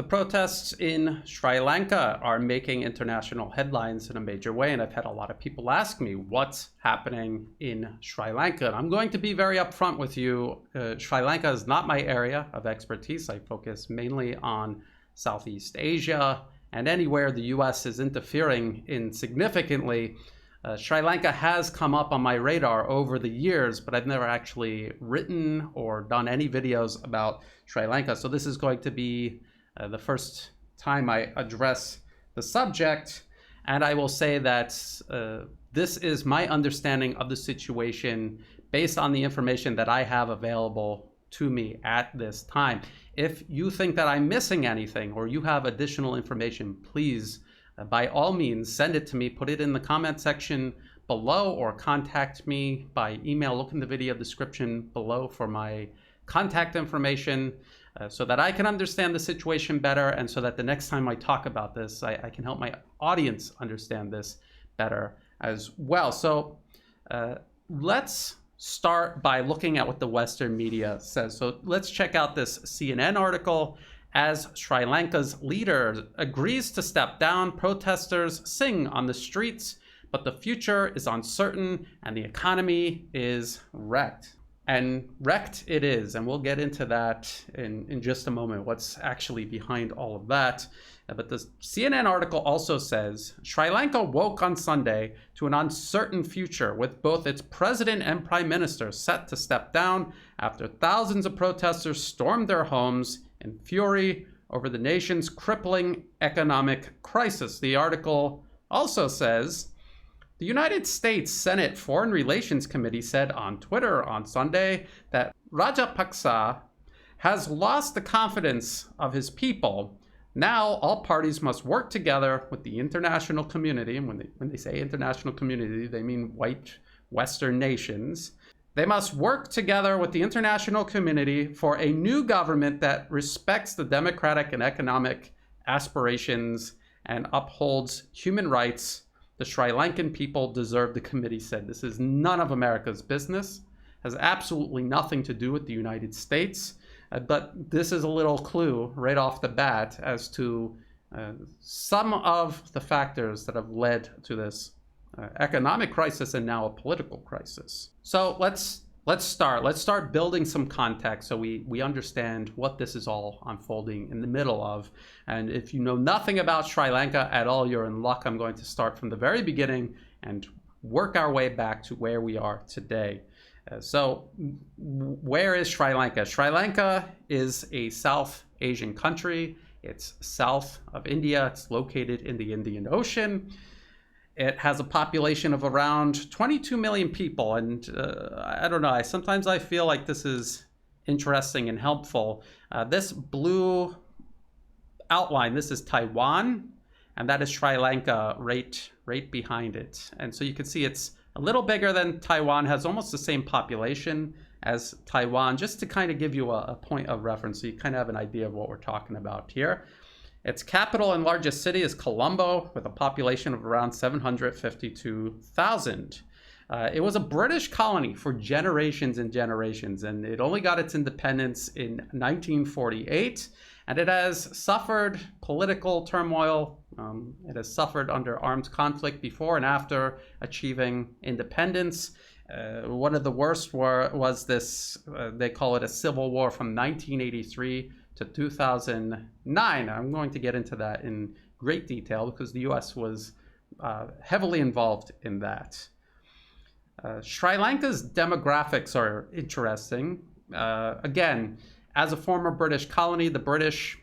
protests in Sri Lanka are making international headlines in a major way, and I've had a lot of people ask me what's happening in Sri Lanka. And I'm going to be very upfront with you. Sri Lanka is not my area of expertise. I focus mainly on Southeast Asia and anywhere the US is interfering insignificantly. Sri Lanka has come up on my radar over the years, but I've never actually written or done any videos about Sri Lanka. So this is going to be the first time I address the subject, and I will say that this is my understanding of the situation based on the information that I have available to me at this time. If you think that I'm missing anything or you have additional information, please, by all means, send it to me. Put it in the comment section below or contact me by email. Look in the video description below for my contact information so that I can understand the situation better, and so that the next time I talk about this, I can help my audience understand this better as well. So let's start by looking at what the Western media says. So let's check out this CNN article. As Sri Lanka's leader agrees to step down, protesters sing on the streets, but the future is uncertain and the economy is wrecked. And wrecked it is, and we'll get into that in just a moment, what's actually behind all of that. But the CNN article also says, Sri Lanka woke on Sunday to an uncertain future, with both its president and prime minister set to step down after thousands of protesters stormed their homes in fury over the nation's crippling economic crisis. The article also says, the United States Senate Foreign Relations Committee said on Twitter on Sunday that Rajapaksa has lost the confidence of his people. Now all parties must work together with the international community, and when they say international community, they mean white Western nations. They must work together with the international community for a new government that respects the democratic and economic aspirations and upholds human rights. The Sri Lankan people deserve, the committee said. This is none of America's business, has absolutely nothing to do with the United States. But this is a little clue right off the bat as to some of the factors that have led to this economic crisis and now a political crisis. So let's start building some context so we understand what this is all unfolding in the middle of. And if you know nothing about Sri Lanka at all, you're in luck. I'm going to start from the very beginning and work our way back to where we are today. So where is Sri Lanka? Sri Lanka is a South Asian country. It's south of India. It's located in the Indian Ocean. It has a population of around 22 million people. And I don't know, sometimes I feel like this is interesting and helpful. This blue outline, this is Taiwan, and that is Sri Lanka right behind it. And so you can see it's a little bigger than Taiwan, has almost the same population as Taiwan, just to kind of give you a point of reference so you kind of have an idea of what we're talking about here. Its capital and largest city is Colombo, with a population of around 752,000. It was a British colony for generations and generations, and it only got its independence in 1948, and it has suffered political turmoil. It has suffered under armed conflict before and after achieving independence. One of the worst was this, they call it a civil war from 1983 to 2009. I'm going to get into that in great detail because the US was heavily involved in that. Sri Lanka's demographics are interesting. Again, as a former British colony, the British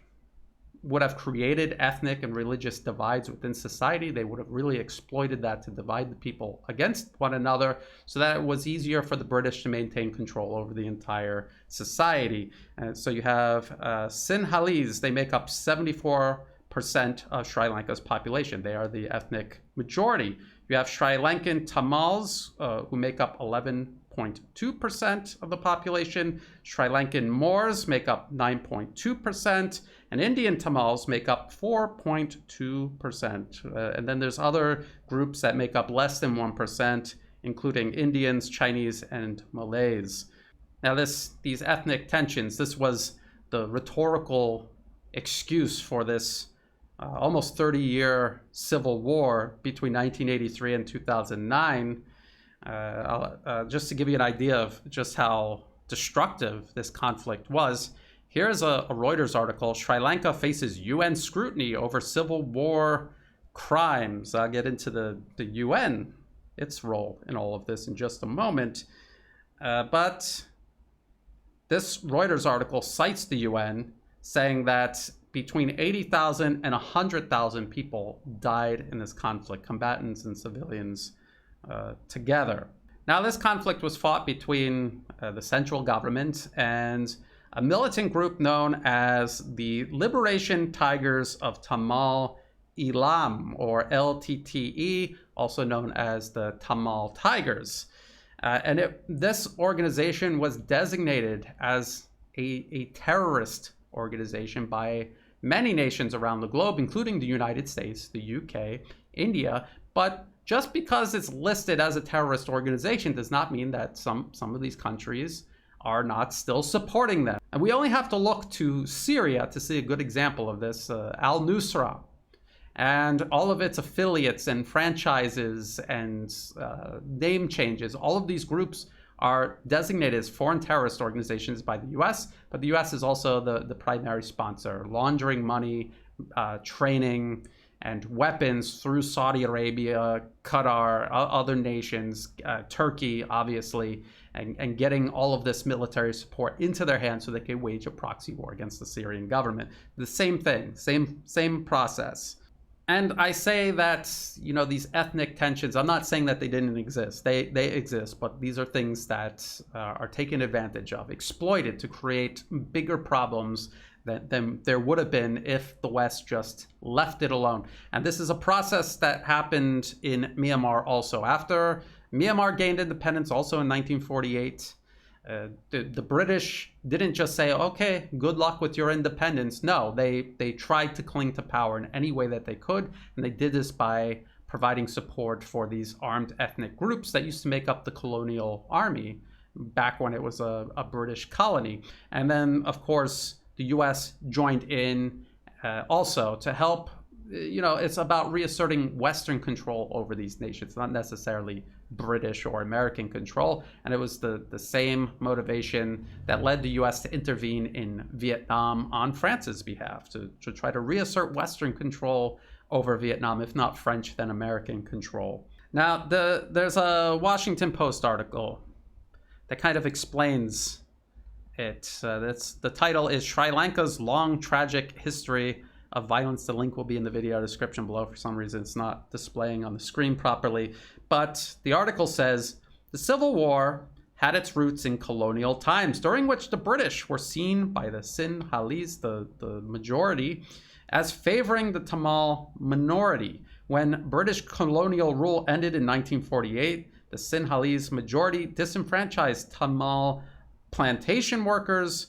would have created ethnic and religious divides within society. They would have really exploited that to divide the people against one another so that it was easier for the British to maintain control over the entire society. So you have Sinhalese. They make up 74% of Sri Lanka's population. They are the ethnic majority. You have Sri Lankan Tamils, who make up 11.2% of the population. Sri Lankan Moors make up 9.2%, and Indian Tamils make up 4.2%. And then there's other groups that make up less than 1%, including Indians, Chinese, and Malays. Now these ethnic tensions, this was the rhetorical excuse for this almost 30-year civil war between 1983 and 2009. Just to give you an idea of just how destructive this conflict was, here's a Reuters article. Sri Lanka faces UN scrutiny over civil war crimes. I'll get into the UN, its role in all of this in just a moment. But this Reuters article cites the UN, saying that between 80,000 and 100,000 people died in this conflict, combatants and civilians together. Now, this conflict was fought between the central government and a militant group known as the Liberation Tigers of Tamil Eelam, or LTTE, also known as the Tamil Tigers. This organization was designated as a terrorist organization by many nations around the globe, including the United States, the UK, India. But just because it's listed as a terrorist organization does not mean that some of these countries are not still supporting them. And we only have to look to Syria to see a good example of this. Al-Nusra and all of its affiliates and franchises and name changes, all of these groups are designated as foreign terrorist organizations by the US, but the US is also the primary sponsor, laundering money, training, and weapons through Saudi Arabia, Qatar, other nations, Turkey, obviously, and getting all of this military support into their hands so they can wage a proxy war against the Syrian government. The same thing, same process. And I say that, these ethnic tensions, I'm not saying that they didn't exist. They exist, but these are things that are taken advantage of, exploited to create bigger problems than there would have been if the West just left it alone. And this is a process that happened in Myanmar also. After Myanmar gained independence also in 1948, the British didn't just say, okay, good luck with your independence. No, they tried to cling to power in any way that they could. And they did this by providing support for these armed ethnic groups that used to make up the colonial army back when it was a British colony. And then, of course, the US joined in also to help. It's about reasserting Western control over these nations, not necessarily British or American control. And it was the same motivation that led the US to intervene in Vietnam on France's behalf, to try to reassert Western control over Vietnam, if not French, then American control. Now, there's a Washington Post article that kind of explains it. The title is Sri Lanka's Long Tragic History of Violence. The link will be in the video description below. For some reason, it's not displaying on the screen properly. But the article says, the Civil War had its roots in colonial times, during which the British were seen by the Sinhalese, the majority, as favoring the Tamil minority. When British colonial rule ended in 1948, the Sinhalese majority disenfranchised Tamil plantation workers,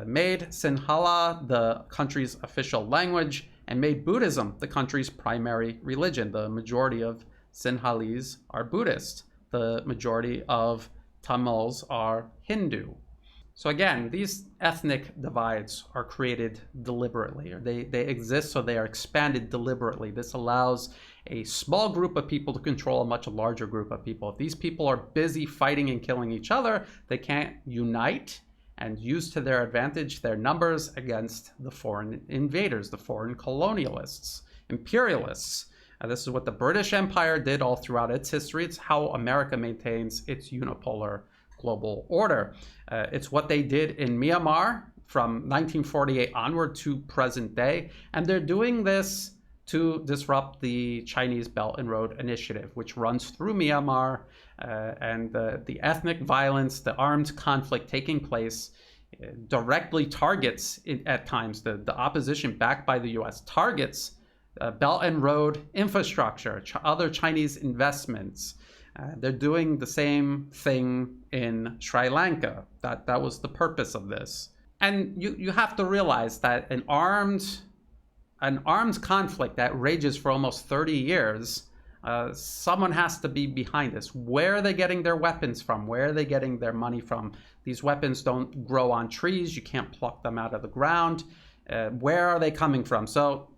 made Sinhala the country's official language, and made Buddhism the country's primary religion. The majority of Sinhalese are Buddhist. The majority of Tamils are Hindu. So again, these ethnic divides are created deliberately, or they exist, so they are expanded deliberately. This allows a small group of people to control a much larger group of people. If these people are busy fighting and killing each other, they can't unite and use to their advantage their numbers against the foreign invaders, the foreign colonialists, imperialists. This is what the British Empire did all throughout its history. It's how America maintains its unipolar global order. It's what they did in Myanmar from 1948 onward to present day. And they're doing this to disrupt the Chinese Belt and Road Initiative, which runs through Myanmar, and the ethnic violence, the armed conflict taking place directly targets, at times, the opposition backed by the US, targets Belt and Road infrastructure, other Chinese investments. They're doing the same thing in Sri Lanka. That was the purpose of this. And you have to realize that an armed conflict that rages for almost 30 years, someone has to be behind this. Where are they getting their weapons from? Where are they getting their money from? These weapons don't grow on trees. You can't pluck them out of the ground. Where are they coming from? So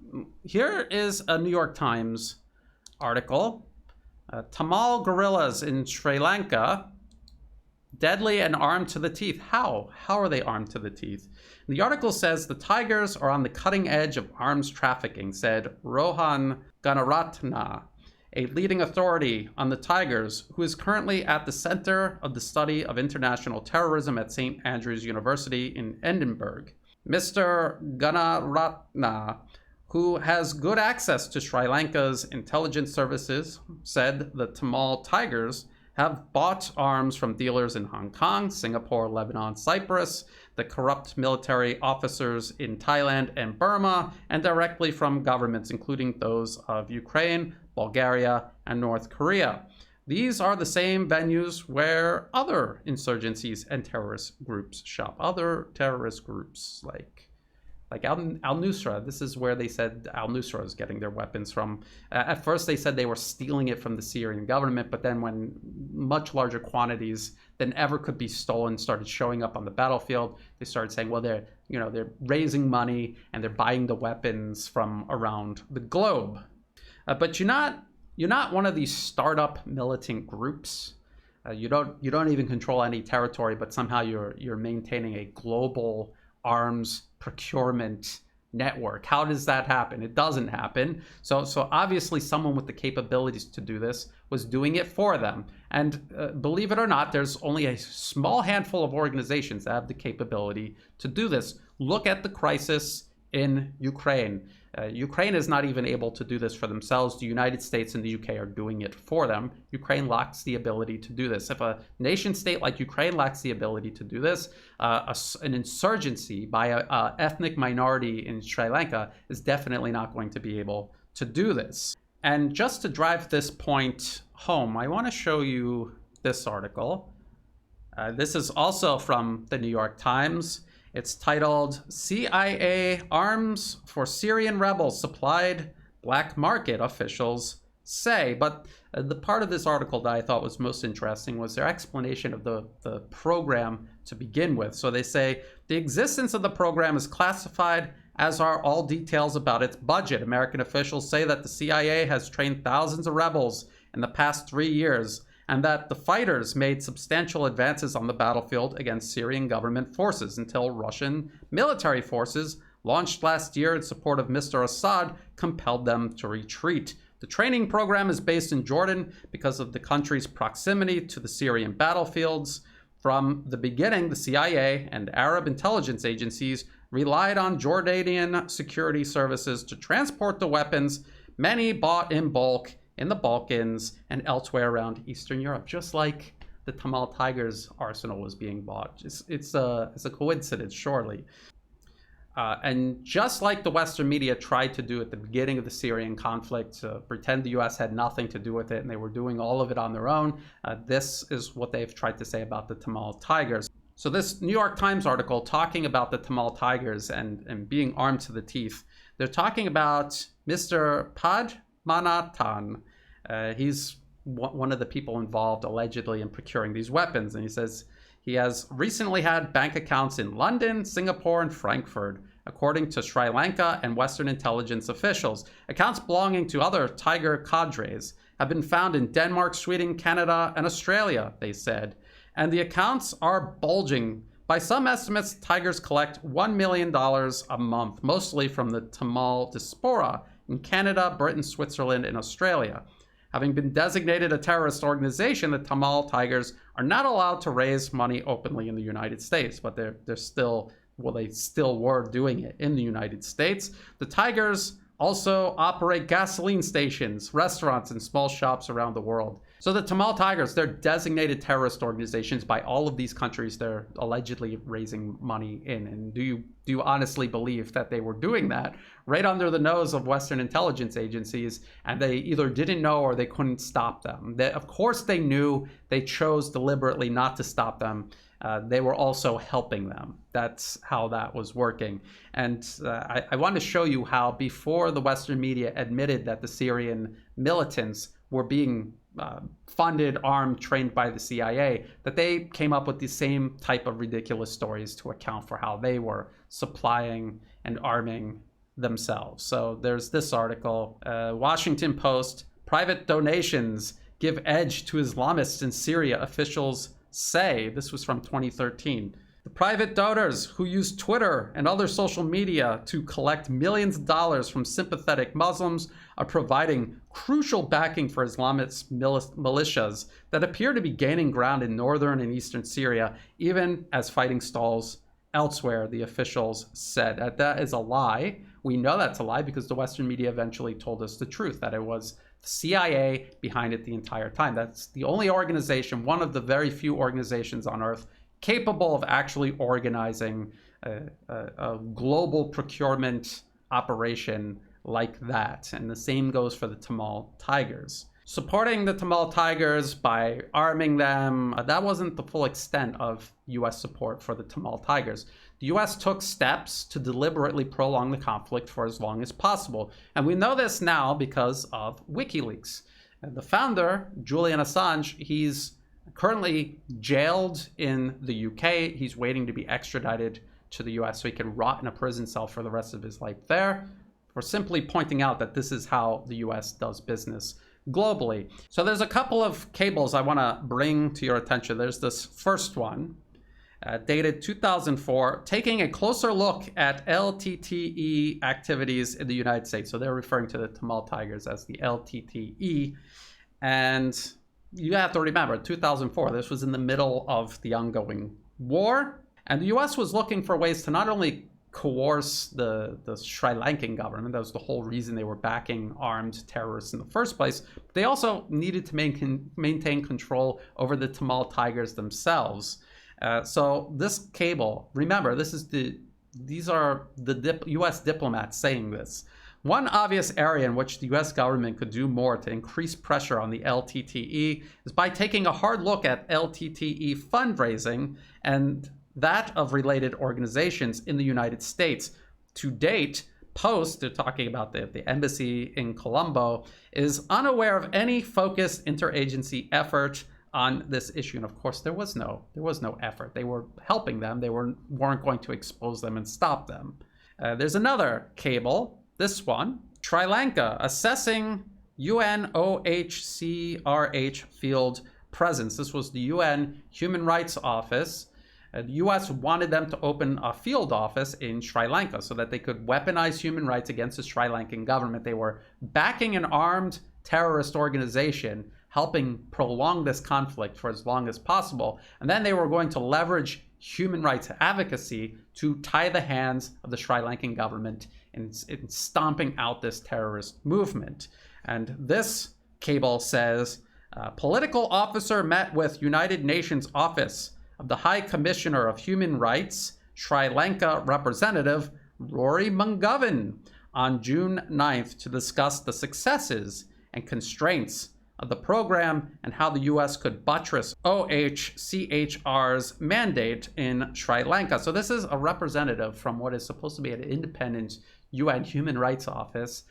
here is a New York Times article. Tamil guerrillas in Sri Lanka, deadly and armed to the teeth. How? How are they armed to the teeth? The article says the Tigers are on the cutting edge of arms trafficking, said Rohan Ganaratna, a leading authority on the Tigers, who is currently at the center of the study of international terrorism at St. Andrews University in Edinburgh. Mr. Ganaratna, who has good access to Sri Lanka's intelligence services, said the Tamil Tigers have bought arms from dealers in Hong Kong, Singapore, Lebanon, Cyprus, the corrupt military officers in Thailand and Burma, and directly from governments, including those of Ukraine, Bulgaria, and North Korea. These are the same venues where other insurgencies and terrorist groups shop. Other terrorist groups like al-Nusra. This is where they said al-Nusra is getting their weapons from. At first they said they were stealing it from the Syrian government, but then when much larger quantities than ever could be stolen started showing up on the battlefield, they started saying, well, they're raising money and they're buying the weapons from around the globe. But you're not one of these startup militant groups. You don't even control any territory, but somehow you're maintaining a global arms procurement network. How does that happen? It doesn't happen. So obviously someone with the capabilities to do this was doing it for them. And believe it or not, there's only a small handful of organizations that have the capability to do this. Look at the crisis in Ukraine. Ukraine is not even able to do this for themselves. The United States and the UK are doing it for them. Ukraine lacks the ability to do this. If a nation state like Ukraine lacks the ability to do this, an insurgency by an ethnic minority in Sri Lanka is definitely not going to be able to do this. And just to drive this point home, I want to show you this article. This is also from the New York Times. It's titled, CIA Arms for Syrian Rebels Supplied Black Market Officials Say. But the part of this article that I thought was most interesting was their explanation of the program to begin with. So they say, the existence of the program is classified, as are all details about its budget. American officials say that the CIA has trained thousands of rebels in the past 3 years, and that the fighters made substantial advances on the battlefield against Syrian government forces until Russian military forces, launched last year in support of Mr. Assad, compelled them to retreat. The training program is based in Jordan because of the country's proximity to the Syrian battlefields. From the beginning, the CIA and Arab intelligence agencies relied on Jordanian security services to transport the weapons, many bought in bulk in the Balkans and elsewhere around Eastern Europe, just like the Tamil Tigers arsenal was being bought. It's a coincidence, surely. And just like the Western media tried to do at the beginning of the Syrian conflict, to pretend the US had nothing to do with it and they were doing all of it on their own, this is what they've tried to say about the Tamil Tigers. So this New York Times article talking about the Tamil Tigers and being armed to the teeth, they're talking about Mr. Padmanathan. He's one of the people involved allegedly in procuring these weapons. And he says he has recently had bank accounts in London, Singapore, and Frankfurt, according to Sri Lanka and Western intelligence officials. Accounts belonging to other Tiger cadres have been found in Denmark, Sweden, Canada, and Australia, they said. And the accounts are bulging. By some estimates, Tigers collect $1 million a month, mostly from the Tamil diaspora in Canada, Britain, Switzerland, and Australia. Having been designated a terrorist organization, the Tamil Tigers are not allowed to raise money openly in the United States, but they still were doing it in the United States. The Tigers also operate gasoline stations, restaurants, and small shops around the world. So the Tamil Tigers, they're designated terrorist organizations by all of these countries they're allegedly raising money in. And do you honestly believe that they were doing that right under the nose of Western intelligence agencies, and they either didn't know or they couldn't stop them? Of course they knew. They chose deliberately not to stop them. They were also helping them. That's how that was working. And I want to show you how before the Western media admitted that the Syrian militants were being funded, armed, trained by the CIA, that they came up with the same type of ridiculous stories to account for how they were supplying and arming themselves. So there's this article, Washington Post, private donations give edge to Islamists in Syria, officials say. This was from 2013. The private donors who use Twitter and other social media to collect millions of dollars from sympathetic Muslims are providing crucial backing for Islamist militias that appear to be gaining ground in northern and eastern Syria, even as fighting stalls elsewhere, the officials said. That is a lie. We know that's a lie because the Western media eventually told us the truth, that it was the CIA behind it the entire time. That's the only organization, one of the very few organizations on earth capable of actually organizing a global procurement operation like that. And the same goes for the Tamil Tigers. Supporting the Tamil Tigers by arming them, that wasn't the full extent of US support for the Tamil Tigers. The US took steps to deliberately prolong the conflict for as long as possible. And we know this now because of WikiLeaks. And the founder, Julian Assange, he's currently jailed in the UK. He's waiting to be extradited to the US so he can rot in a prison cell for the rest of his life there. We're simply pointing out that this is how the US does business globally. So there's a couple of cables I want to bring to your attention. There's this first one, dated 2004, taking a closer look at LTTE activities in the United States. So they're referring to the Tamil Tigers as the LTTE. And you have to remember, 2004, this was in the middle of the ongoing war. And the US was looking for ways to not only coerce the Sri Lankan government, that was the whole reason they were backing armed terrorists in the first place, but they also needed to maintain control over the Tamil Tigers themselves. So this cable, remember, these are the US diplomats saying this. One obvious area in which the US government could do more to increase pressure on the LTTE is by taking a hard look at LTTE fundraising and that of related organizations in the United States. To date, Post, they're talking about the embassy in Colombo, is unaware of any focused interagency effort on this issue. And of course, there was no effort. They were helping them. They weren't going to expose them and stop them. There's another cable, this one, Sri Lanka, assessing UN OHCRH field presence. This was the UN Human Rights Office. The US wanted them to open a field office in Sri Lanka so that they could weaponize human rights against the Sri Lankan government. They were backing an armed terrorist organization, helping prolong this conflict for as long as possible. And then they were going to leverage human rights advocacy to tie the hands of the Sri Lankan government in stomping out this terrorist movement. And this cable says, political officer met with United Nations Office of the High Commissioner of Human Rights, Sri Lanka Representative Rory McGovern, on June 9th to discuss the successes and constraints of the program and how the US could buttress OHCHR's mandate in Sri Lanka. So this is a representative from what is supposed to be an independent UN Human Rights Office,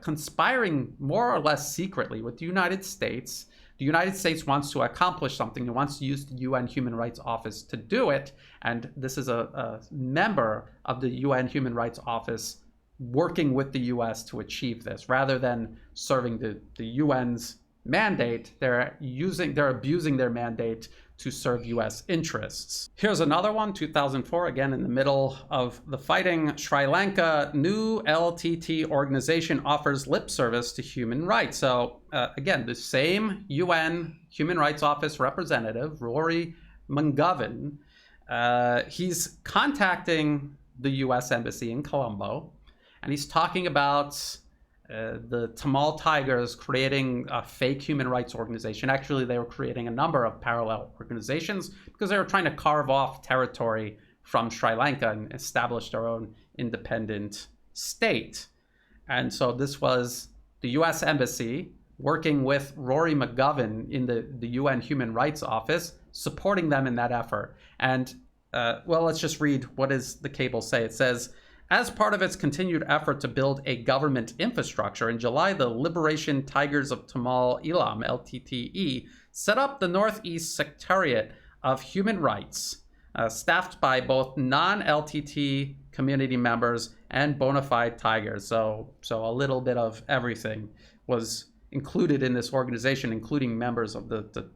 conspiring more or less secretly with the United States. The United States wants to accomplish something. It wants to use the UN Human Rights Office to do it. And this is a member of the UN Human Rights Office working with the US to achieve this. Rather than serving the UN's mandate, they're abusing their mandate to serve US interests. Here's another one, 2004, again in the middle of the fighting. Sri Lanka, new LTT organization offers lip service to human rights. So again, the same UN Human Rights Office representative, Rory McGovern, he's contacting the US Embassy in Colombo, and he's talking about the Tamil Tigers creating a fake human rights organization. Actually, they were creating a number of parallel organizations because they were trying to carve off territory from Sri Lanka and establish their own independent state. And so this was the US Embassy working with Rory McGovern in the UN Human Rights Office, supporting them in that effort. And well, let's just read what does the cable say. It says, As part of its continued effort to build a government infrastructure, in July, the Liberation Tigers of Tamil Eelam, LTTE, set up the Northeast Secretariat of Human Rights, staffed by both non-LTT community members and bona fide Tigers. So a little bit of everything was included in this organization, including members of the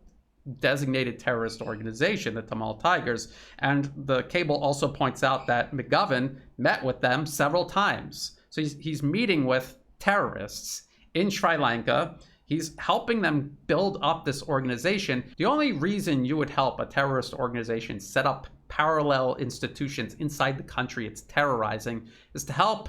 designated terrorist organization, the Tamil Tigers. And the cable also points out that McGovern met with them several times. So he's meeting with terrorists in Sri Lanka. He's helping them build up this organization. The only reason you would help a terrorist organization set up parallel institutions inside the country it's terrorizing is to help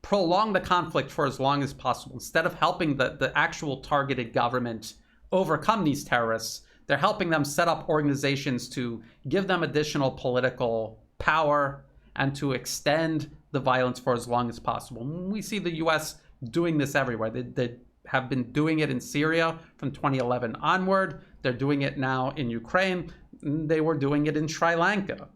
prolong the conflict for as long as possible. Instead of helping the actual targeted government overcome these terrorists, they're helping them set up organizations to give them additional political power and to extend the violence for as long as possible. We see the US doing this everywhere. They have been doing it in Syria from 2011 onward. They're doing it now in Ukraine. They were doing it in Sri Lanka.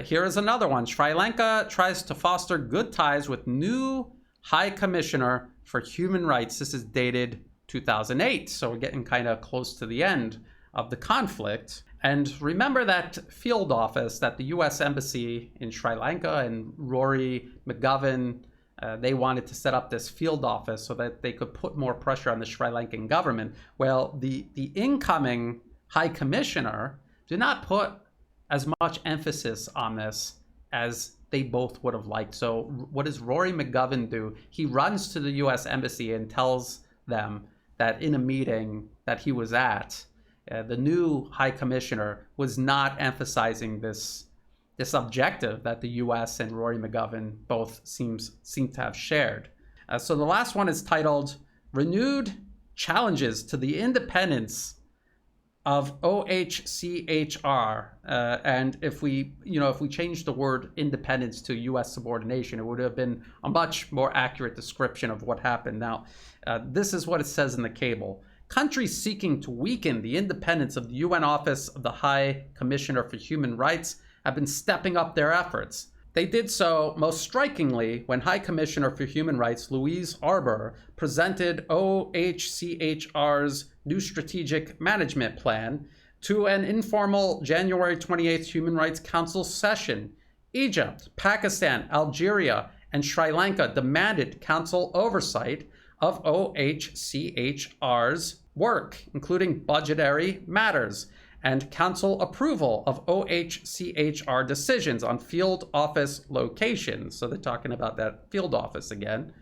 Here is another one. Sri Lanka tries to foster good ties with new High Commissioner for Human Rights. This is dated 2008, so we're getting kind of close to the end of the conflict. And remember that field office that the US Embassy in Sri Lanka and Rory McGovern, they wanted to set up this field office so that they could put more pressure on the Sri Lankan government. Well, the incoming High Commissioner did not put as much emphasis on this as they both would have liked. So what does Rory McGovern do? He runs to the US Embassy and tells them that in a meeting that he was at, the new High Commissioner was not emphasizing this objective that the US and Rory McGovern both seem to have shared. So the last one is titled Renewed Challenges to the Independence of OHCHR. And if we change the word independence to US subordination, it would have been a much more accurate description of what happened. Now, this is what it says in the cable. Countries seeking to weaken the independence of the UN Office of the High Commissioner for Human Rights have been stepping up their efforts. They did so most strikingly when High Commissioner for Human Rights Louise Arbour presented OHCHR's new strategic management plan to an informal January 28th Human Rights Council session. Egypt, Pakistan, Algeria, and Sri Lanka demanded council oversight of OHCHR's work, including budgetary matters, and council approval of OHCHR decisions on field office locations. So they're talking about that field office again.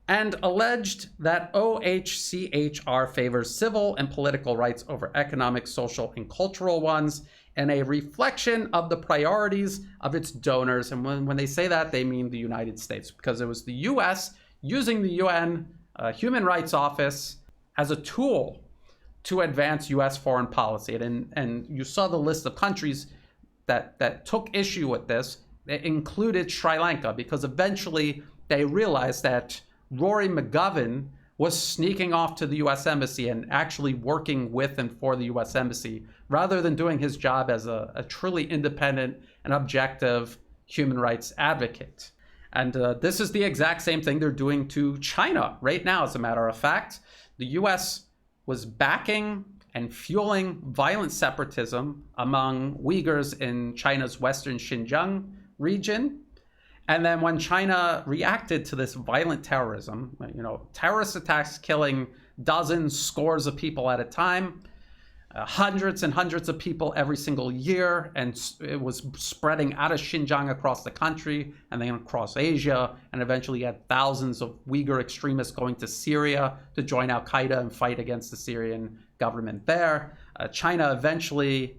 And alleged that OHCHR favors civil and political rights over economic, social, and cultural ones, and a reflection of the priorities of its donors. And when they say that, they mean the United States, because it was the US using the UN Human Rights Office as a tool to advance US foreign policy. And you saw the list of countries that took issue with this. It included Sri Lanka, because eventually they realized that Rory McGovern was sneaking off to the US Embassy and actually working with and for the US Embassy, rather than doing his job as a truly independent and objective human rights advocate. And this is the exact same thing they're doing to China right now, as a matter of fact. The US was backing and fueling violent separatism among Uyghurs in China's western Xinjiang region. And then when China reacted to this violent terrorism, terrorist attacks killing dozens, scores of people at a time, hundreds and hundreds of people every single year, and it was spreading out of Xinjiang across the country and then across Asia, and eventually had thousands of Uyghur extremists going to Syria to join Al-Qaeda and fight against the Syrian government there. China eventually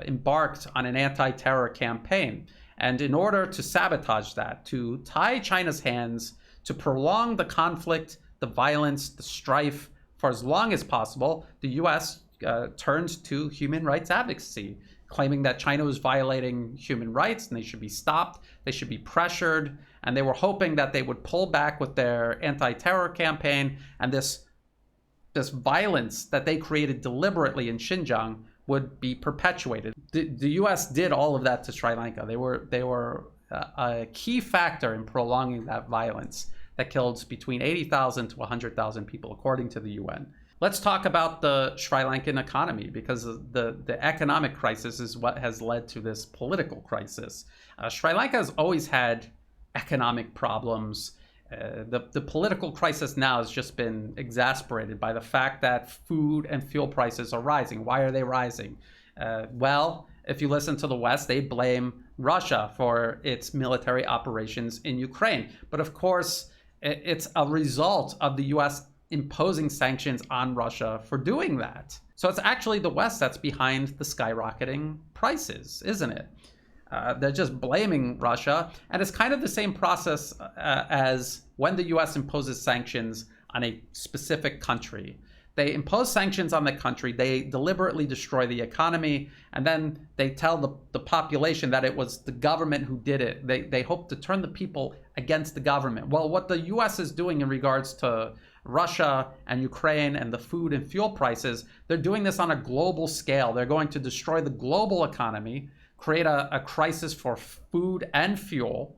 embarked on an anti-terror campaign. And in order to sabotage that, to tie China's hands, to prolong the conflict, the violence, the strife for as long as possible, the US turned to human rights advocacy, claiming that China was violating human rights and they should be stopped, they should be pressured, and they were hoping that they would pull back with their anti-terror campaign, and this violence that they created deliberately in Xinjiang would be perpetuated. The US did all of that to Sri Lanka. They were a key factor in prolonging that violence that killed between 80,000 to 100,000 people, according to the UN. Let's talk about the Sri Lankan economy, because the economic crisis is what has led to this political crisis. Sri Lanka has always had economic problems. The political crisis now has just been exasperated by the fact that food and fuel prices are rising. Why are they rising? Well, if you listen to the West, they blame Russia for its military operations in Ukraine. But of course, it's a result of the US imposing sanctions on Russia for doing that. So it's actually the West that's behind the skyrocketing prices, isn't it? They're just blaming Russia. And it's kind of the same process as when the US imposes sanctions on a specific country. They impose sanctions on the country, they deliberately destroy the economy, and then they tell the population that it was the government who did it. They hope to turn the people against the government. Well, what the US is doing in regards to Russia and Ukraine and the food and fuel prices, they're doing this on a global scale. They're going to destroy the global economy, create a crisis for food and fuel,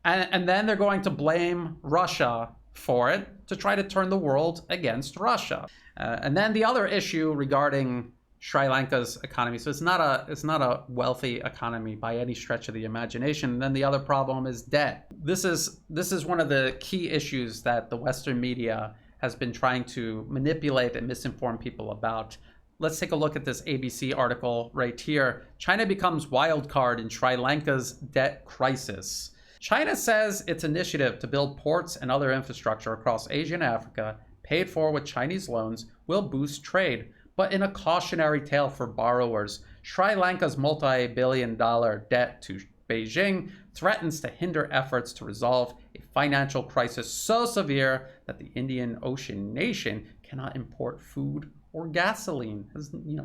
and then they're going to blame Russia for it to try to turn the world against Russia. And then the other issue regarding Sri Lanka's economy, so it's not a wealthy economy by any stretch of the imagination. And then the other problem is debt. This is one of the key issues that the Western media has been trying to manipulate and misinform people about. Let's take a look at this ABC article right here. China becomes wild card in Sri Lanka's debt crisis. China says its initiative to build ports and other infrastructure across Asia and Africa, paid for with Chinese loans, will boost trade. But in a cautionary tale for borrowers, Sri Lanka's multi-billion-dollar debt to Beijing threatens to hinder efforts to resolve a financial crisis so severe that the Indian Ocean nation cannot import food or gasoline.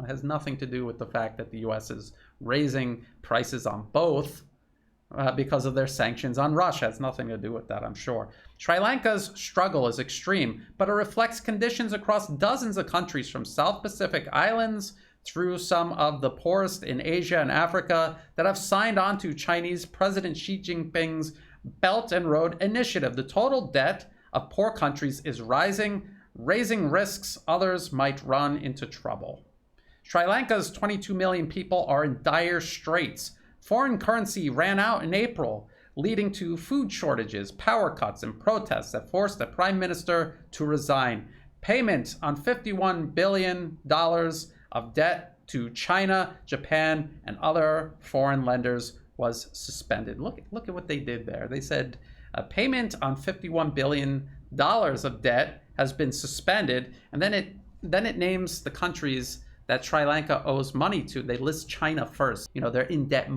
Has nothing to do with the fact that the US is raising prices on both because of their sanctions on Russia. It has nothing to do with that, I'm sure. Sri Lanka's struggle is extreme, but it reflects conditions across dozens of countries, from South Pacific islands through some of the poorest in Asia and Africa, that have signed on to Chinese President Xi Jinping's Belt and Road Initiative. The total debt of poor countries is rising, raising risks others might run into trouble. Sri Lanka's 22 million people are in dire straits. Foreign currency ran out in April, leading to food shortages, power cuts, and protests that forced the prime minister to resign. Payment on $51 billion of debt to China, Japan, and other foreign lenders was suspended. Look at what they did there. They said a payment on $51 billion of debt has been suspended, and then it names the countries that Sri Lanka owes money to. They list China first. They're in debt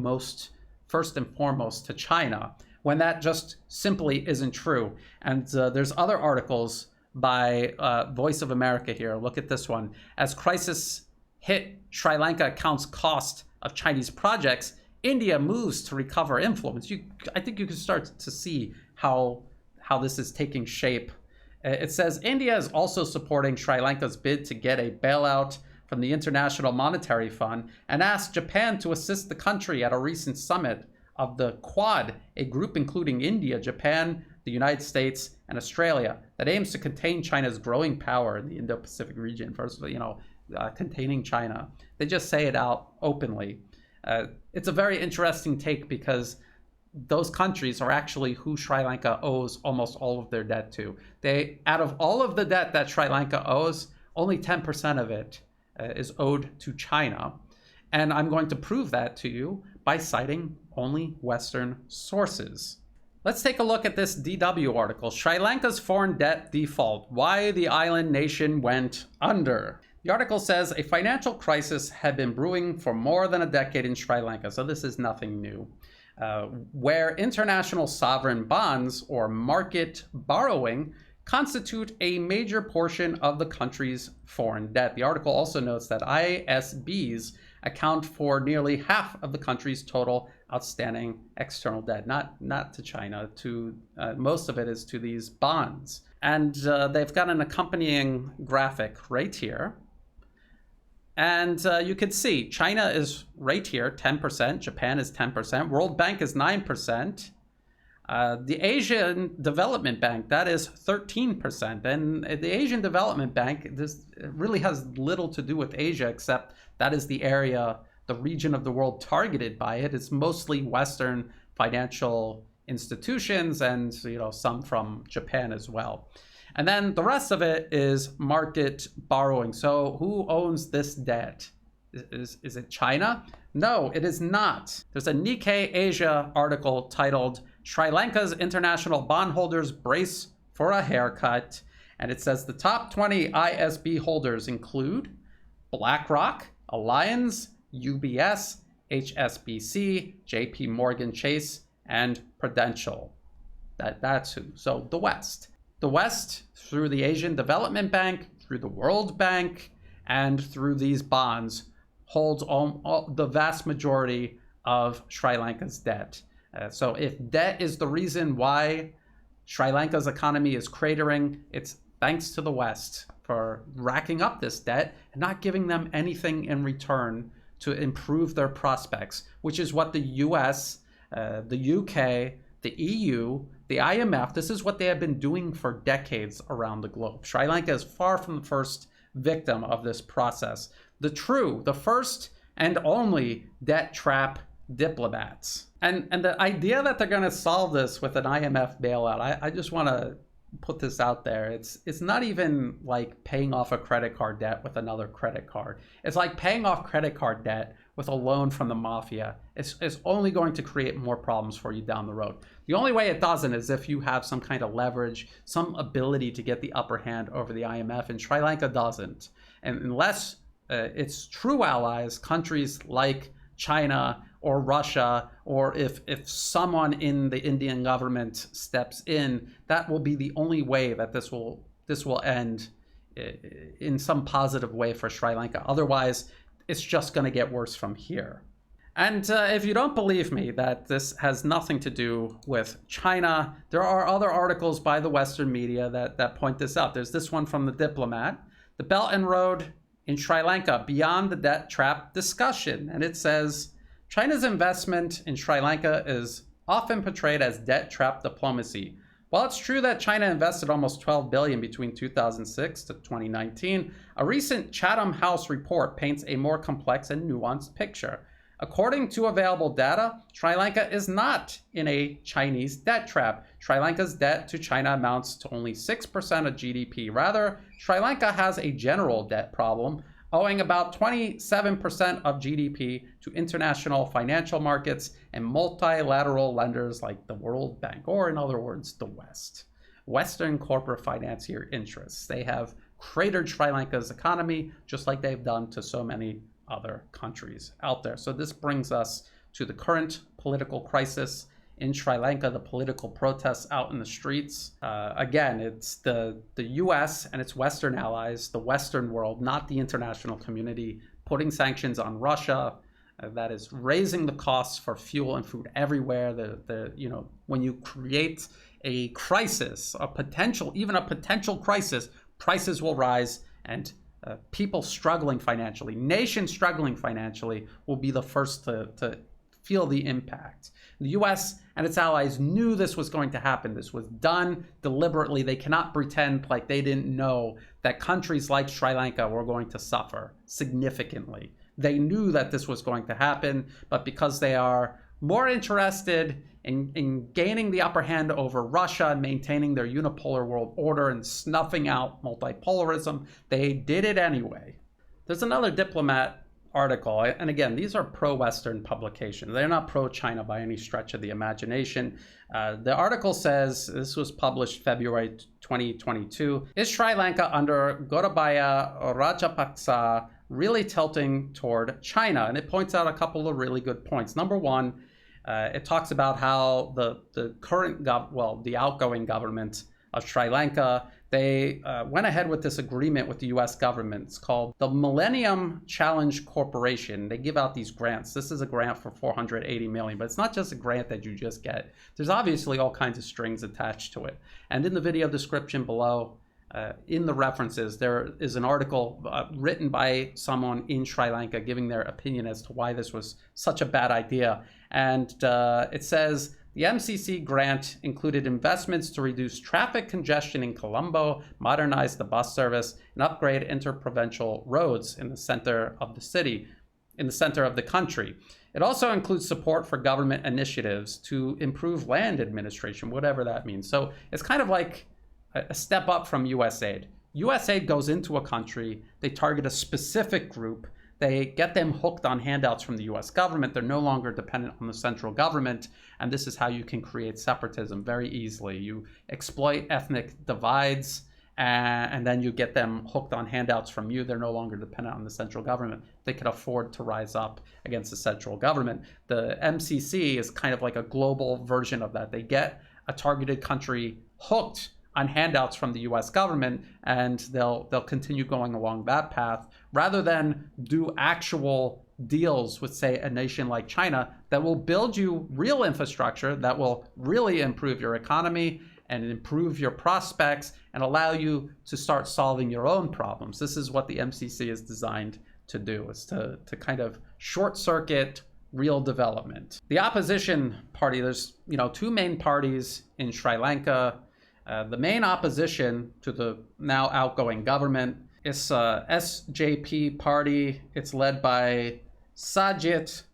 first and foremost to China, when that just simply isn't true. And there's other articles by Voice of America here. Look at this one. As crisis hit, Sri Lanka accounts cost of Chinese projects. India moves to recover influence. I think you can start to see how this is taking shape. It says India is also supporting Sri Lanka's bid to get a bailout from the International Monetary Fund, and asked Japan to assist the country at a recent summit of the Quad, a group including India, Japan, the United States, and Australia, that aims to contain China's growing power in the Indo-Pacific region. First, containing China. They just say it out openly. It's a very interesting take, because those countries are actually who Sri Lanka owes almost all of their debt to. Out of all of the debt that Sri Lanka owes, only 10% of it is owed to China. And I'm going to prove that to you by citing only Western sources. Let's take a look at this DW article. Sri Lanka's foreign debt default, why the island nation went under. The article says a financial crisis had been brewing for more than a decade in Sri Lanka, so this is nothing new, where international sovereign bonds, or market borrowing, constitute a major portion of the country's foreign debt. The article also notes that ISBs account for nearly half of the country's total outstanding external debt, not to China. Most of it is to these bonds. And they've got an accompanying graphic right here. And you can see China is right here, 10%. Japan is 10%. World Bank is 9%. The Asian Development Bank, that is 13%. And the Asian Development Bank, this really has little to do with Asia, except that is the area, the region of the world targeted by it. It's mostly Western financial institutions and some from Japan as well. And then the rest of it is market borrowing. So who owns this debt? Is it China? No, it is not. There's a Nikkei Asia article titled Sri Lanka's International Bondholders Brace for a Haircut. And it says the top 20 ISB holders include BlackRock, Allianz, UBS, HSBC, JP Morgan Chase, and Prudential. That's who. So the West. The West, through the Asian Development Bank, through the World Bank, and through these bonds, holds the vast majority of Sri Lanka's debt. So if debt is the reason why Sri Lanka's economy is cratering, it's thanks to the West for racking up this debt and not giving them anything in return to improve their prospects, which is what the US, the UK, the EU, the IMF, this is what they have been doing for decades around the globe. Sri Lanka is far from the first victim of this process. The first and only debt trap diplomats. And the idea that they're going to solve this with an IMF bailout, I just want to put this out there. It's not even like paying off a credit card debt with another credit card. It's like paying off credit card debt with a loan from the mafia. It's only going to create more problems for you down the road. The only way it doesn't is if you have some kind of leverage, some ability to get the upper hand over the IMF, and Sri Lanka doesn't. And unless its true allies, countries like China or Russia, or if someone in the Indian government steps in, that will be the only way that this will end in some positive way for Sri Lanka. Otherwise, it's just going to get worse from here. And if you don't believe me that this has nothing to do with China, there are other articles by the Western media that point this out. There's this one from The Diplomat, The Belt and Road in Sri Lanka, Beyond the Debt Trap Discussion. And it says, China's investment in Sri Lanka is often portrayed as debt trap diplomacy. While it's true that China invested almost $12 billion between 2006 to 2019, a recent Chatham House report paints a more complex and nuanced picture. According to available data, Sri Lanka is not in a Chinese debt trap. Sri Lanka's debt to China amounts to only 6% of GDP. Rather, Sri Lanka has a general debt problem, owing about 27% of GDP to international financial markets and multilateral lenders like the World Bank, or in other words, the West. Western corporate financier interests. They have cratered Sri Lanka's economy, just like they've done to so many other countries out there. So this brings us to the current political crisis in Sri Lanka, the political protests out in the streets. Again, it's the US and its Western allies, the Western world, not the international community, putting sanctions on Russia. That is raising the costs for fuel and food everywhere. When you create a crisis, even a potential crisis, prices will rise, and people struggling financially, nations struggling financially, will be the first to feel the impact. The US and its allies knew this was going to happen. This was done deliberately. They cannot pretend like they didn't know that countries like Sri Lanka were going to suffer significantly. They knew that this was going to happen, but because they are more interested in gaining the upper hand over Russia and maintaining their unipolar world order and snuffing out multipolarism, they did it anyway. There's another Diplomat article, and again, these are pro-Western publications. They're not pro-China by any stretch of the imagination. The article says, this was published February 2022, is Sri Lanka under Gotabaya Rajapaksa really tilting toward China? And it points out a couple of really good points. Number one, it talks about how the current, the outgoing government of Sri Lanka, they went ahead with this agreement with the US government. It's called the Millennium Challenge Corporation. They give out these grants. This is a grant for $480 million, but it's not just a grant that you just get. There's obviously all kinds of strings attached to it. And in the video description below, in the references, there is an article written by someone in Sri Lanka giving their opinion as to why this was such a bad idea. And it says, the MCC grant included investments to reduce traffic congestion in Colombo, modernize the bus service, and upgrade interprovincial roads in the center of the city, in the center of the country. It also includes support for government initiatives to improve land administration, whatever that means. So it's kind of like a step up from US aid. US aid goes into a country, they target a specific group, they get them hooked on handouts from the US government, they're no longer dependent on the central government, and this is how you can create separatism very easily. You exploit ethnic divides, and then you get them hooked on handouts from you. They're no longer dependent on the central government. They can afford to rise up against the central government. The MCC is kind of like a global version of that. They get a targeted country hooked on handouts from the US government, and they'll continue going along that path rather than do actual deals with, say, a nation like China that will build you real infrastructure that will really improve your economy and improve your prospects and allow you to start solving your own problems. This is what the MCC is designed to do, is to kind of short circuit real development. The opposition party, there's two main parties in Sri Lanka. The main opposition to the now outgoing government is SJP party. It's led by Sajit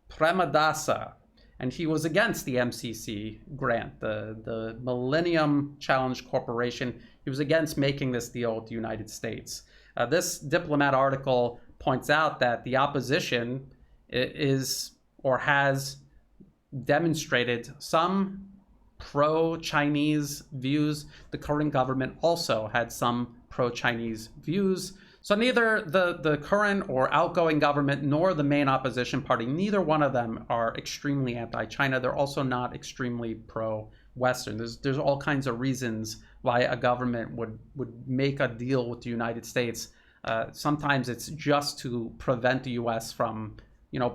Premadasa, and he was against the MCC grant, the Millennium Challenge Corporation. He was against making this deal with the United States. This Diplomat article points out that the opposition is or has demonstrated some pro-Chinese views. The current government also had some pro-Chinese views. So neither the current or outgoing government nor the main opposition party, neither one of them are extremely anti-China. They're also not extremely pro-Western. There's all kinds of reasons why a government would make a deal with the United States. Sometimes it's just to prevent the US from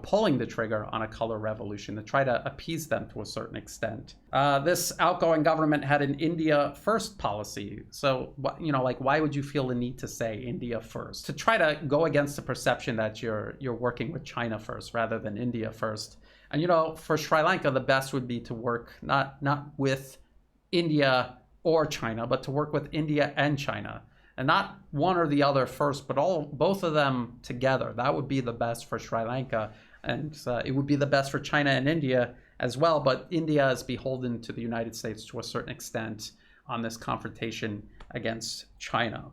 pulling the trigger on a color revolution, to try to appease them to a certain extent. This outgoing government had an India first policy. So, why would you feel the need to say India first? To try to go against the perception that you're working with China first rather than India first. And, for Sri Lanka, the best would be to work not with India or China, but to work with India and China. And not one or the other first, but both of them together. That would be the best for Sri Lanka. And it would be the best for China and India as well. But India is beholden to the United States to a certain extent on this confrontation against China.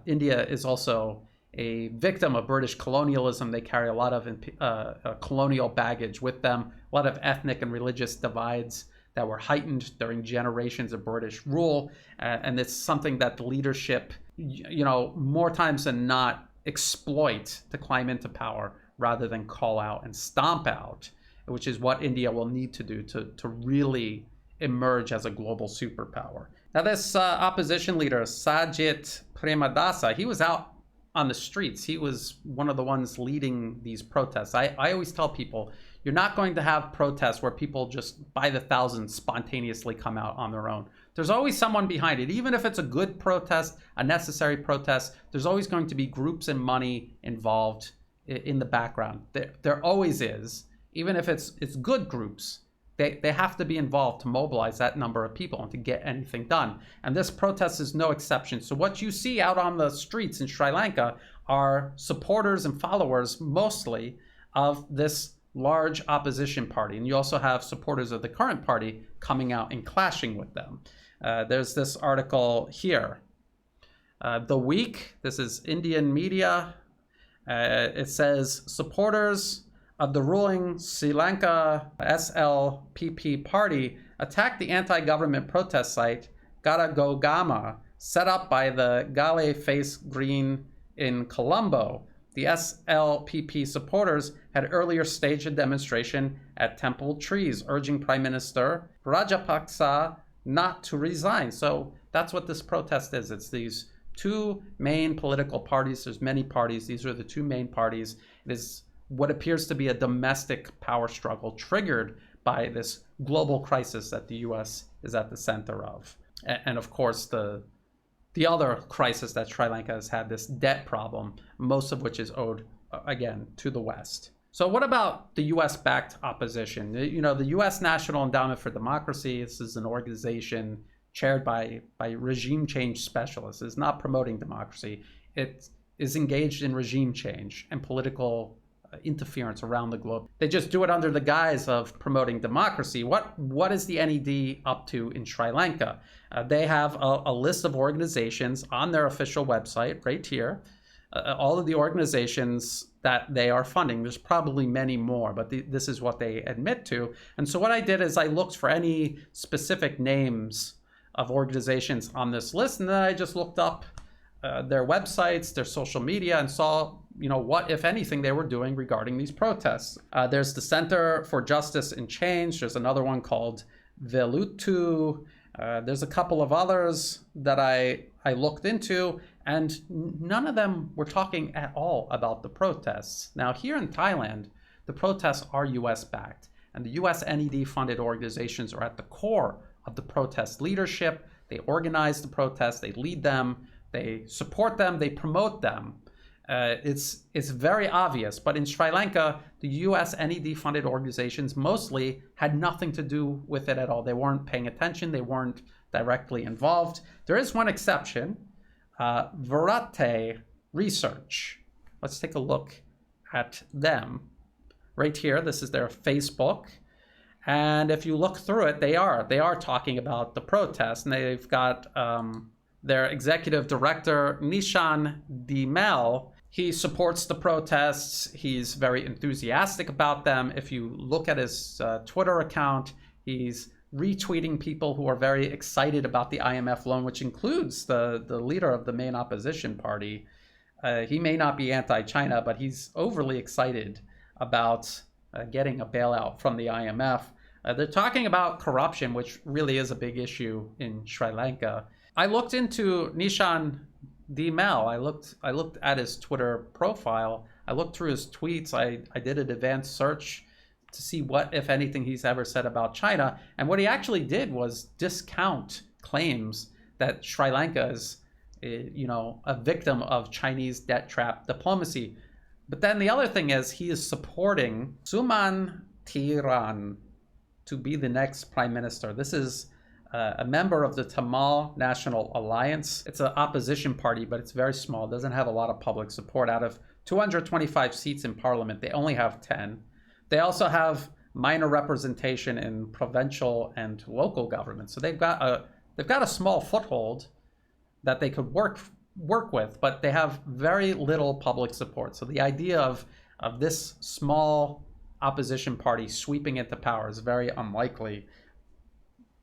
India is also a victim of British colonialism. They carry a lot of colonial baggage with them, a lot of ethnic and religious divides that were heightened during generations of British rule. And it's something that the leadership, more times than not, exploit to climb into power rather than call out and stomp out, which is what India will need to do to really emerge as a global superpower. Now, this opposition leader, Sajit Premadasa, he was out on the streets. He was one of the ones leading these protests. I always tell people, you're not going to have protests where people just by the thousands spontaneously come out on their own. There's always someone behind it. Even if it's a good protest, a necessary protest, there's always going to be groups and money involved in the background. There always is. Even if it's good groups, they have to be involved to mobilize that number of people and to get anything done. And this protest is no exception. So what you see out on the streets in Sri Lanka are supporters and followers mostly of this large opposition party. And you also have supporters of the current party coming out and clashing with them. There's this article here. The Week, this is Indian media. It says, supporters of the ruling Sri Lanka SLPP party attacked the anti-government protest site Garagogama, set up by the Gale Face Green in Colombo. The SLPP supporters had earlier staged a demonstration at Temple Trees, urging Prime Minister Rajapaksa not to resign. So that's what this protest is. It's these two main political parties. There's many parties. These are the two main parties. It is what appears to be a domestic power struggle triggered by this global crisis that the US is at the center of. And of course, the the other crisis that Sri Lanka has had, this debt problem, most of which is owed, again, to the West. So what about the US-backed opposition? You know, the US National Endowment for Democracy, this is an organization chaired by regime change specialists. It's not promoting democracy. It is engaged in regime change and political interference around the globe. They just do it under the guise of promoting democracy. What is the NED up to in Sri Lanka? They have a list of organizations on their official website right here. All of the organizations that they are funding. There's probably many more, but this is what they admit to. And so what I did is I looked for any specific names of organizations on this list, and then I just looked up their websites, their social media, and saw, you know, what, if anything, they were doing regarding these protests. There's the Center for Justice and Change. There's another one called Velutu. There's a couple of others that I looked into, and none of them were talking at all about the protests. Now, here in Thailand, the protests are US-backed, and the US NED-funded organizations are at the core of the protest leadership. They organize the protests, they lead them, they support them, they promote them. It's very obvious, but in Sri Lanka, the US NED-funded organizations mostly had nothing to do with it at all. They weren't paying attention, they weren't directly involved. There is one exception, Verate Research. Let's take a look at them. Right here, this is their Facebook. And if you look through it, they are talking about the protests, and they've got their executive director, Nishan Dimel. He supports the protests. He's very enthusiastic about them. If you look at his Twitter account, he's retweeting people who are very excited about the IMF loan, which includes the leader of the main opposition party. He may not be anti-China, but he's overly excited about getting a bailout from the IMF. They're talking about corruption, which really is a big issue in Sri Lanka. I looked into Nishan Dimel. I looked at his Twitter profile. I looked through his tweets. I did an advanced search to see what, if anything, he's ever said about China. And what he actually did was discount claims that Sri Lanka is, you know, a victim of Chinese debt trap diplomacy. But then the other thing is he is supporting Suman Thiran to be the next prime minister. This is a member of the Tamil National Alliance. It's an opposition party, but it's very small. It doesn't have a lot of public support. Out of 225 seats in parliament, they only have 10. They also have minor representation in provincial and local government. So they've got a small foothold that they could work with, but they have very little public support. So the idea of this small opposition party sweeping into power is very unlikely.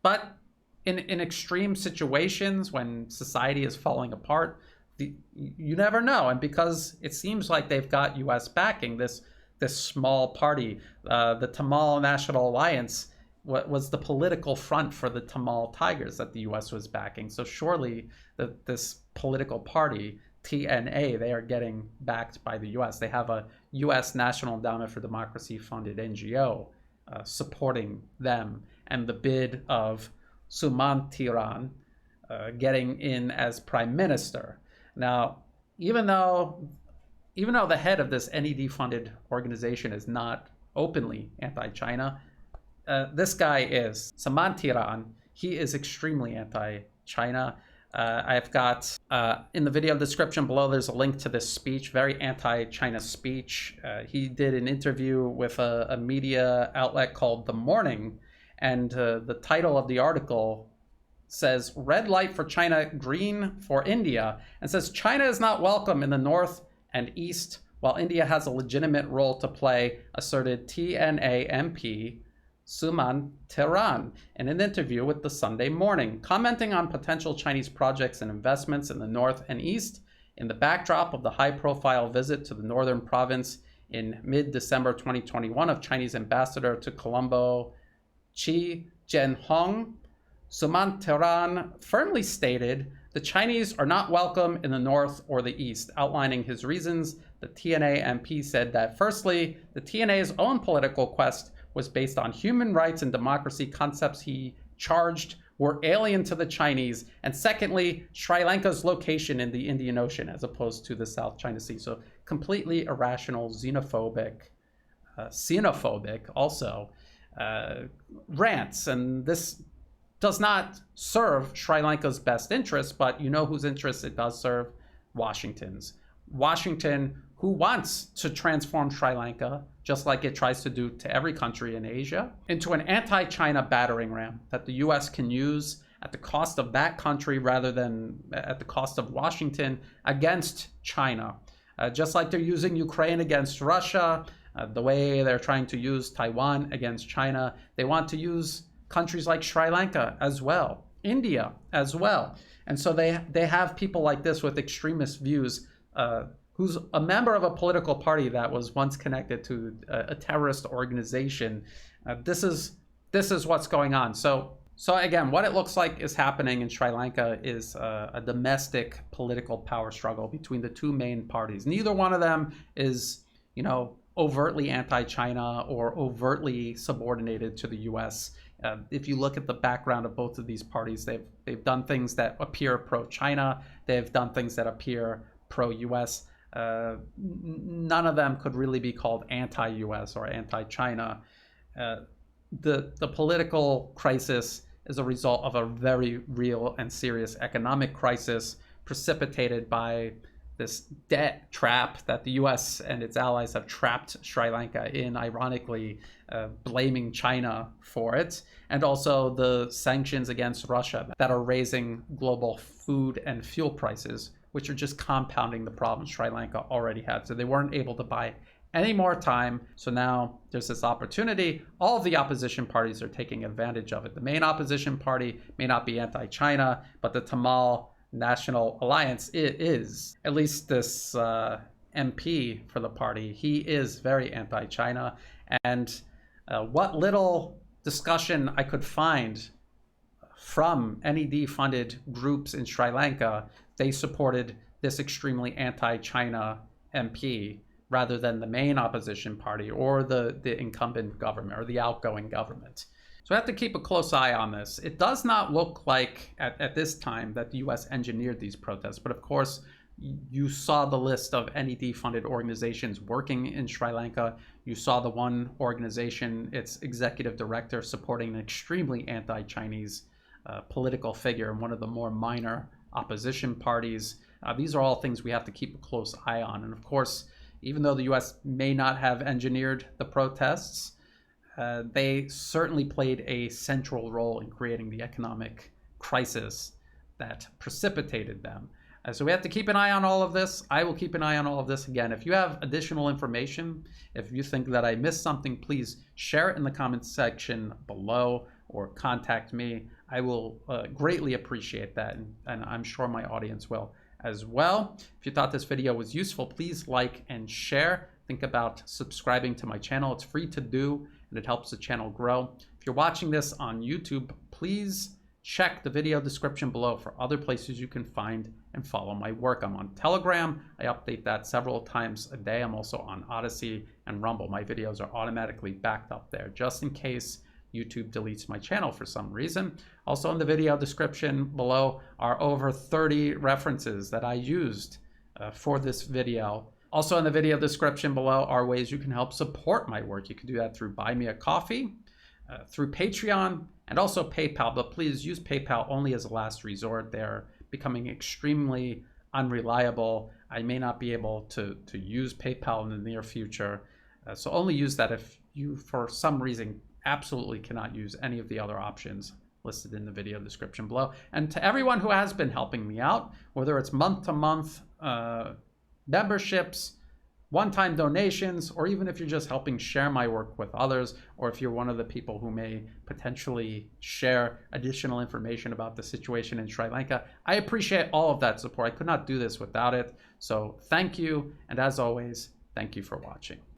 But in extreme situations when society is falling apart, you never know. And because it seems like they've got US backing, this small party, the Tamil National Alliance, was the political front for the Tamil Tigers that the US was backing. So surely this political party, TNA, they are getting backed by the US. They have a US National Endowment for Democracy funded NGO supporting them, and the bid of Suman Thiran getting in as prime minister. Now, even though the head of this NED-funded organization is not openly anti-China, this guy is, Suman Thiran. He is extremely anti-China. I've got, in the video description below, there's a link to this speech, very anti-China speech. He did an interview with a media outlet called The Morning, and the title of the article says, "Red light for China, green for India," and says, "China is not welcome in the North and East, while India has a legitimate role to play," asserted TNA MP Suman Thiran in an interview with the Sunday Morning, commenting on potential Chinese projects and investments in the North and East in the backdrop of the high-profile visit to the northern province in mid-December 2021 of Chinese ambassador to Colombo, Chi Jianhong. Suman Thiran firmly stated, "The Chinese are not welcome in the North or the East," outlining his reasons. The TNA MP said that, firstly, the TNA's own political quest was based on human rights and democracy, concepts he charged were alien to the Chinese. And secondly, Sri Lanka's location in the Indian Ocean as opposed to the South China Sea. So completely irrational, xenophobic, also rants. And this does not serve Sri Lanka's best interests, but you know whose interests it does serve? Washington's. Washington, who wants to transform Sri Lanka, just like it tries to do to every country in Asia, into an anti-China battering ram that the US can use at the cost of that country rather than at the cost of Washington against China. Just like they're using Ukraine against Russia, the way they're trying to use Taiwan against China, they want to use countries like Sri Lanka as well, India as well. And so they have people like this with extremist views, who's a member of a political party that was once connected to a terrorist organization. This is what's going on. So again, what it looks like is happening in Sri Lanka is a domestic political power struggle between the two main parties. Neither one of them is, overtly anti-China or overtly subordinated to the U.S. If you look at the background of both of these parties, they've done things that appear pro-China. They've done things that appear pro-U.S. None of them could really be called anti-U.S. or anti-China. The political crisis is a result of a very real and serious economic crisis precipitated by this debt trap that the US and its allies have trapped Sri Lanka in, ironically blaming China for it, and also the sanctions against Russia that are raising global food and fuel prices, which are just compounding the problems Sri Lanka already had. So they weren't able to buy any more time. So now there's this opportunity. All of the opposition parties are taking advantage of it. The main opposition party may not be anti-China, but the Tamil National Alliance is, at least this MP for the party, he is very anti-China. And what little discussion I could find from NED-funded groups in Sri Lanka, they supported this extremely anti-China MP rather than the main opposition party or the incumbent government or the outgoing government. So I have to keep a close eye on this. It does not look like at this time that the US engineered these protests, but of course you saw the list of NED-funded organizations working in Sri Lanka. You saw the one organization, its executive director, supporting an extremely anti-Chinese political figure in one of the more minor opposition parties. These are all things we have to keep a close eye on. And of course, even though the US may not have engineered the protests, they certainly played a central role in creating the economic crisis that precipitated them. So we have to keep an eye on all of this. I will keep an eye on all of this. Again, if you have additional information, if you think that I missed something, please share it in the comments section below or contact me. I will greatly appreciate that, and I'm sure my audience will as well. If you thought this video was useful, please like and share. Think about subscribing to my channel. It's free to do, and it helps the channel grow. If you're watching this on YouTube, please check the video description below for other places you can find and follow my work. I'm on Telegram. I update that several times a day. I'm also on Odyssey and Rumble. My videos are automatically backed up there just in case YouTube deletes my channel for some reason. Also in the video description below are over 30 references that I used for this video. Also in the video description below are ways you can help support my work. You can do that through Buy Me a Coffee, through Patreon, and also PayPal, but please use PayPal only as a last resort. They're becoming extremely unreliable. I may not be able to use PayPal in the near future, so only use that if you, for some reason, absolutely cannot use any of the other options listed in the video description below. And to everyone who has been helping me out, whether it's month-to-month memberships, one-time donations, or even if you're just helping share my work with others, or if you're one of the people who may potentially share additional information about the situation in Sri Lanka, I appreciate all of that support. I could not do this without it. So thank you, and as always, thank you for watching.